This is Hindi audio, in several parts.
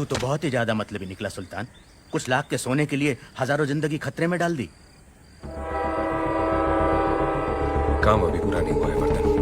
तू तो बहुत ही ज्यादा मतलबी निकला सुल्तान। कुछ लाख के सोने के लिए हजारों जिंदगी खतरे में डाल दी। काम अभी पूरा नहीं हुआ है वर्धन।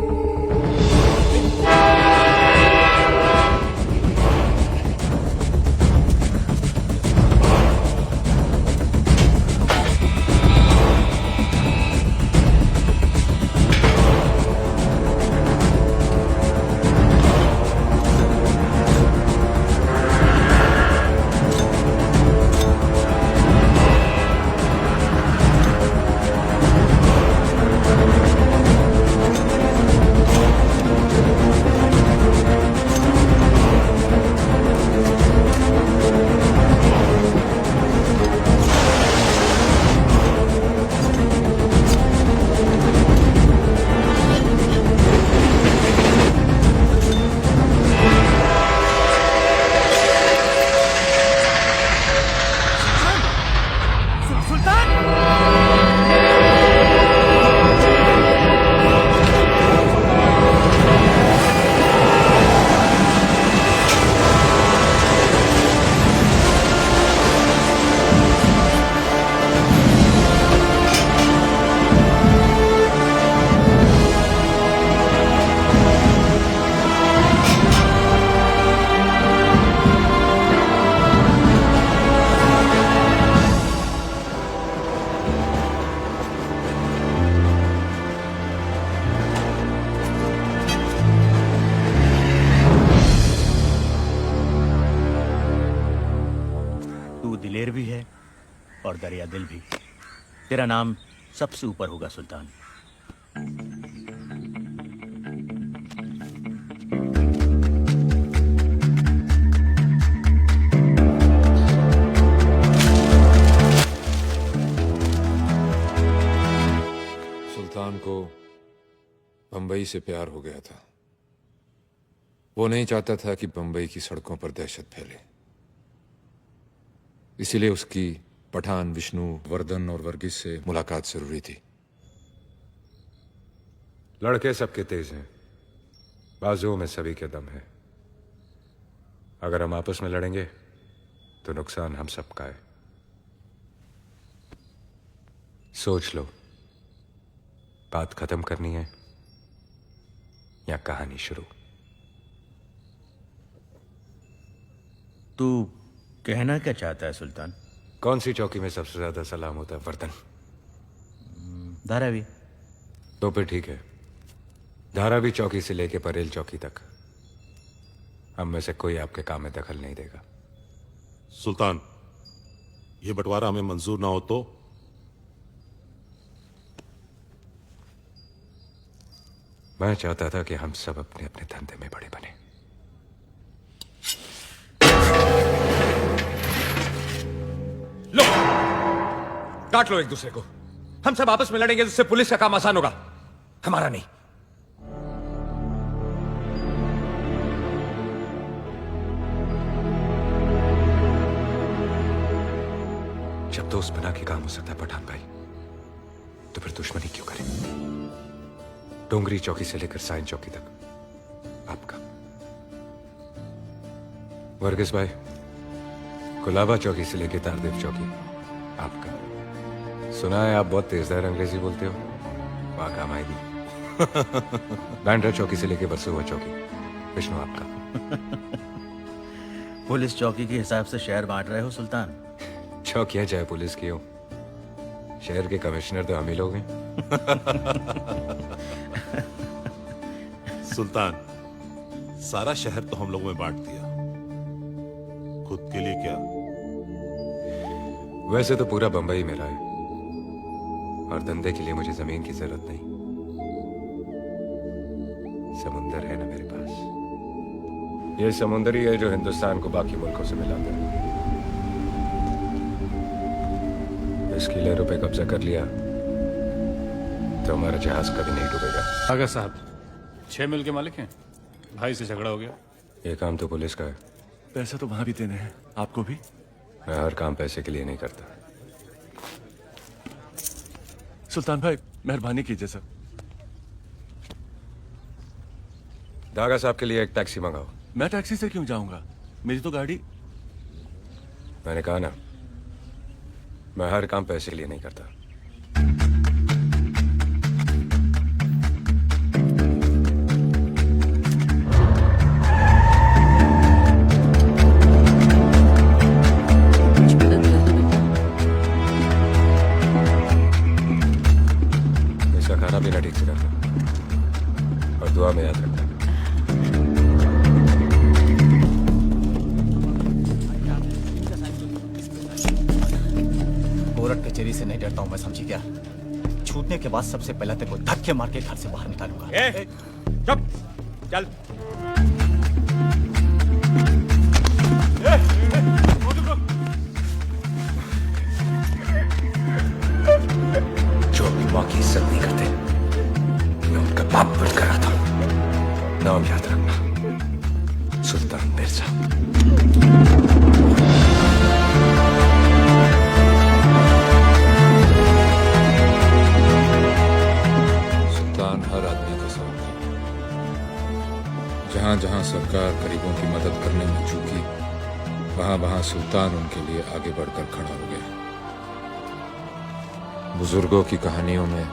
दिलेर भी है और दरिया दिल भी। तेरा नाम सबसे ऊपर होगा सुल्तान। सुल्तान को बंबई से प्यार हो गया था। वो नहीं चाहता था कि बंबई की सड़कों पर दहशत फैले, इसीलिए उसकी पठान, विष्णु, वर्धन और वर्गीस से मुलाकात जरूरी थी। लड़के सबके तेज हैं, बाजुओं में सभी के दम है। अगर हम आपस में लड़ेंगे तो नुकसान हम सबका है। सोच लो, बात खत्म करनी है या कहानी शुरू। तू कहना क्या चाहता है सुल्तान? कौन सी चौकी में सबसे ज्यादा सलाम होता है वर्धन? धारावी। तो फिर ठीक है, धारावी चौकी से लेके परेल चौकी तक हम में से कोई आपके काम में दखल नहीं देगा। सुल्तान, ये बंटवारा हमें मंजूर ना हो तो? मैं चाहता था कि हम सब अपने अपने धंधे में बड़े बने। लो, काट लो एक दूसरे को। हम सब आपस में लड़ेंगे तो इससे पुलिस का काम आसान होगा, हमारा नहीं। जब दोस्त बना के काम हो सकता है पठान भाई, तो फिर दुश्मनी क्यों करें? डोंगरी चौकी से लेकर साइन चौकी तक आपका। वर्गीस भाई, कुलाबा चौकी से लेकर तारदेव चौकी आपका। सुना है आप बहुत तेजदार अंग्रेजी बोलते हो, वहां काम आएगी। बैंड्रा चौकी से लेकर वर्सोवा चौकी विष्णु आपका। पुलिस चौकी के हिसाब से शहर बांट रहे हो सुल्तान? चौकियां चाहे पुलिस की हो, शहर के कमिश्नर तो हम ही लोग हैं। सुल्तान, सारा शहर तो हम लोगों में बांट दिया, खुद के लिए क्या? वैसे तो पूरा बंबई मेरा है और धंधे के लिए मुझे जमीन की जरूरत नहीं। समुंदर है ना मेरे पास। ये समुंदर ही है जो हिंदुस्तान को बाकी मुल्कों से मिलाता है। इस किले पे कब्जा कर लिया तो हमारा जहाज कभी नहीं डूबेगा। आगा साहब, 6 मिल के मालिक हैं, भाई से झगड़ा हो गया। ये काम तो पुलिस का है। पैसे तो वहां भी देने हैं, आपको भी। मैं हर काम पैसे के लिए नहीं करता। सुल्तान भाई, मेहरबानी कीजिए सर। दागा साहब के लिए एक टैक्सी मंगाओ। मैं टैक्सी से क्यों जाऊंगा? मेरी तो गाड़ी। मैंने कहा ना, मैं हर काम पैसे के लिए नहीं करता। इसका खाना पीना ठीक से करना और दुआ में याद रखना। कोर्ट कचहरी से नहीं डरता हूं मैं, समझी क्या? छूटने के बाद सबसे पहले तेरे को धक्के मार के घर से बाहर निकालूंगा। चुप चल। जो अपनी माँ की इज्जत नहीं करते, मैं उनका बाप बनकर आता हूं। नाम याद रखना, सुल्तान मिर्जा। सुल्तान हर आदमी का साथ है। जहां जहां सरकार गरीबों की मदद करने में चूकी, वहां वहां सुल्तान उनके लिए आगे बढ़कर खड़ा हो गया। बुजुर्गों की कहानियों में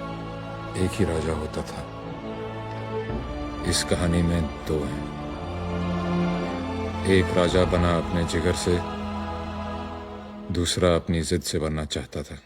एक ही राजा होता था, इस कहानी में दो हैं। एक राजा बना अपने जिगर से, दूसरा अपनी जिद से बनना चाहता था।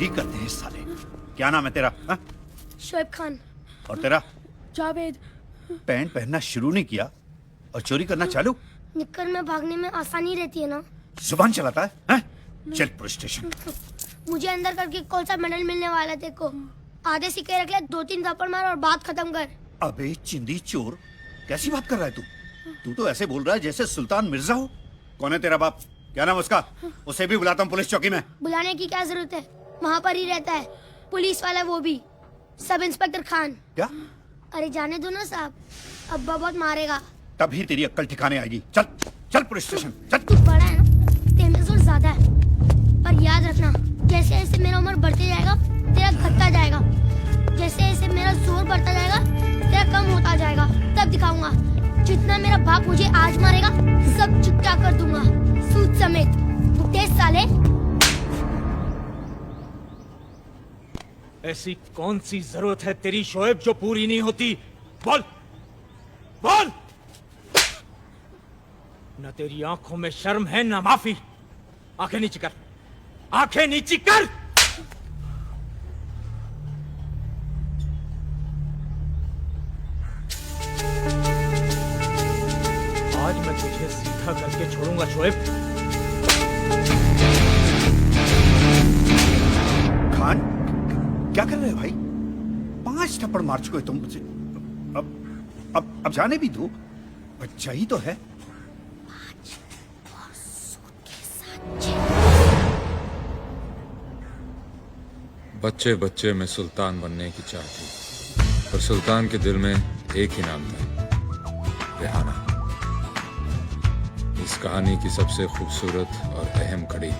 करते हैं साले। क्या नाम है तेरा? हा? शोएब खान। और तेरा? जावेद। पैंट पहनना शुरू नहीं किया और चोरी करना चालू? निक्कर में भागने में आसानी रहती है ना। जुबान चलाता है, हा? चल पुलिस स्टेशन। मुझे अंदर करके कौन सा मेडल मिलने वाला है तेको? आधे सिक्के रख ले, 2-3 थप्पड़ मार और बात खत्म कर। अबे चिंदी चोर, कैसी बात कर रहा है तू? तू तो ऐसे बोल रहा है जैसे सुल्तान मिर्जा हो। कौन है तेरा बाप? क्या नाम उसका? उसे भी बुलाता हूँ पुलिस चौकी में। बुलाने की क्या जरूरत है, वहाँ पर ही रहता है। पुलिस वाला वो भी, सब इंस्पेक्टर खान। क्या? अरे जाने दो ना साहब, अब्बा बहुत मारेगा। तभी तेरी अक्ल ठिकाने आएगी। चल चल पुलिस स्टेशन चल। तू बड़ा है ना, तेरे में जोर ज्यादा है, पर याद रखना जैसे जैसे मेरा उम्र बढ़ते जाएगा तेरा घटता जाएगा, जैसे जैसे मेरा जोर बढ़ता जाएगा तेरा कम होता जाएगा। तब दिखाऊंगा जितना मेरा बाप मुझे आज मारेगा सब चुपटा कर दूंगा, सूद समेत। बुढ़े साले। ऐसी कौन सी जरूरत है तेरी शोएब जो पूरी नहीं होती? बोल बोल। न तेरी आंखों में शर्म है न माफी। आंखें नीची कर, आंखें नीची कर। आज मैं तुझे सीधा करके छोड़ूंगा शोएब। खान क्या कर रहे हो भाई? 5 थप्पड़ मार चुके हो तुम मुझे। अब जाने भी दो, बच्चा ही तो है। बच्चे बच्चे में सुल्तान बनने की चाह थी, पर सुल्तान के दिल में एक ही नाम था, रेहाना। इस कहानी की सबसे खूबसूरत और अहम कड़ी